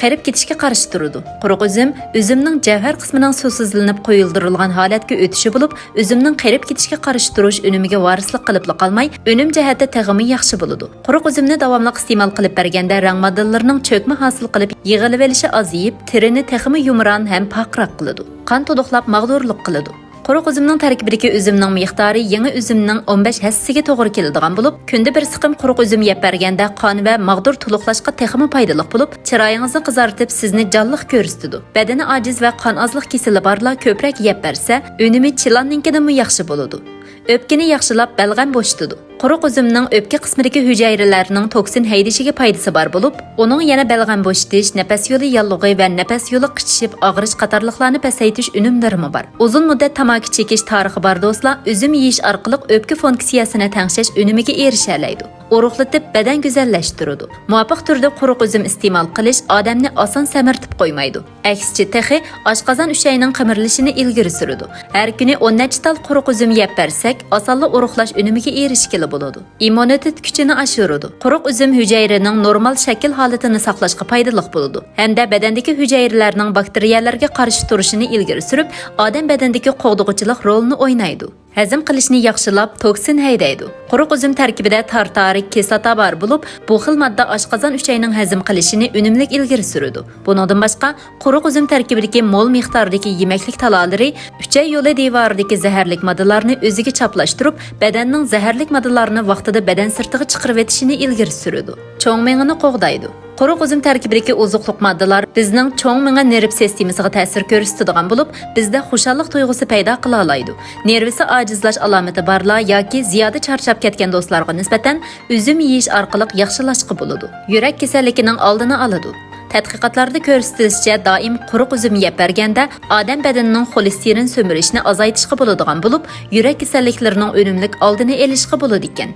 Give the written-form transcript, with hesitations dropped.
qarib ketishga qarshi turadi. Quruq üzümning javhar qismining suvsizlanib qo'yildirilgan holatga o'tishi bo'lib, üzümning qarib ketishga qarshi turish unimiga varislik qilib qolmay, unum jihati tag'imi yaxshi bo'ladi. Quruq üzümni davomli iste'mol qilib berganda rang moddalarining cho'kma hosil qilib, yig'ilib olishi aziyib, terini tag'imi yumron ham paqroq qiladi. Qon to'liqlab mag'durlik qiladi. Quruq üzümning tarkibidagi üzümning miqdori yangi üzümning 15 hassasiga to'g'ri keladigan bo'lib, kunda bir siqim quruq üzüm yeb berganda qon va mag'dur to'liqlashga texmi foydali bo'lib, chiroyingizni qizartib, sizni jonliq ko'rsatadi. Badani ojiz va qon ozlik kasali borlar ko'proq yeb bersa, unumi chilanninkidan yaxshi bo'ladi. Öpkeni yaxshilab balg'am bo'shatadi. Quruq üzümning o'pka qismidagi hujayralarning toksin haydishiga foydasi bor bo'lib, uning yana balg'am bo'shatish, nafas yo'li yallig'i va nafas yo'li qichishib, og'rish qatorliqlarni pasaytirish unumlari bor. Uzun muddat tamaki chekish tarixi bor do'stlar, üzüm yeyish orqali o'pka funksiyasini tangshash unumiga erisha oladi. Uruqlatib badan go'zallashtiradi. Muvofiq turda quruq üzüm iste'mol qilish odamni oson samirtib qo'ymaydi. Aksicha texi oshqozon ushayining qimirlashini ilgari suradi. Har kuni 10 necha tal quruq üzüm yeb bersak, osonli uruqlash unumiga erishgili bo'ladi. Immunitet kuchini oshiradi. Quruq üzüm hujayraning normal shakl holatini saqlashga foydali bo'ladi. Hamda badandagi hujayralarning bakteriyalarga qarshi turishini ilgari surib, odam badandagi qo'g'dug'ichilik rolini o'ynaydi. Hazm qilishni yaxshilab, toksin haydaydi. Quruq üzüm tarkibida tartarik kislota bor bo'lib, bu xil modda oshqozon ushayining hazm qilishini unumli ilgari suradi. Bundan boshqa, quruq üzüm tarkibidagi mol miqdordagi yemaklik talolari uchay yo'li devoridagi zaharlik moddalarni o'ziga chaplashtirib, badanning zaharlik moddalarini vaqtida badan sirtiga chiqarib etishini ilgari suradi. Cho'ng mengini qo'g'daydi. Quruq üzüm tarkibidagi ozuqliq moddalar bizning cho'ng menga nerv sistemasiga ta'sir ko'rsatadigan bo'lib, bizda xushallik tuyg'usi paydo qila oladi. Nervisi ojizlash alomati borlar yoki ziyoda charchab ketgan do'stlarga nisbatan üzüm yeyish orqali yaxshilashga bo'ladi. Yurak kasalligining oldini oladi. Tadqiqotlarda ko'rsatilishicha, doim quruq üzüm yeb berganda odam badanining xolesterin so'mirishini azaytishga bo'ladigan bo'lib, yurak kasalliklarining unumli oldini olishga bo'ladi ekan.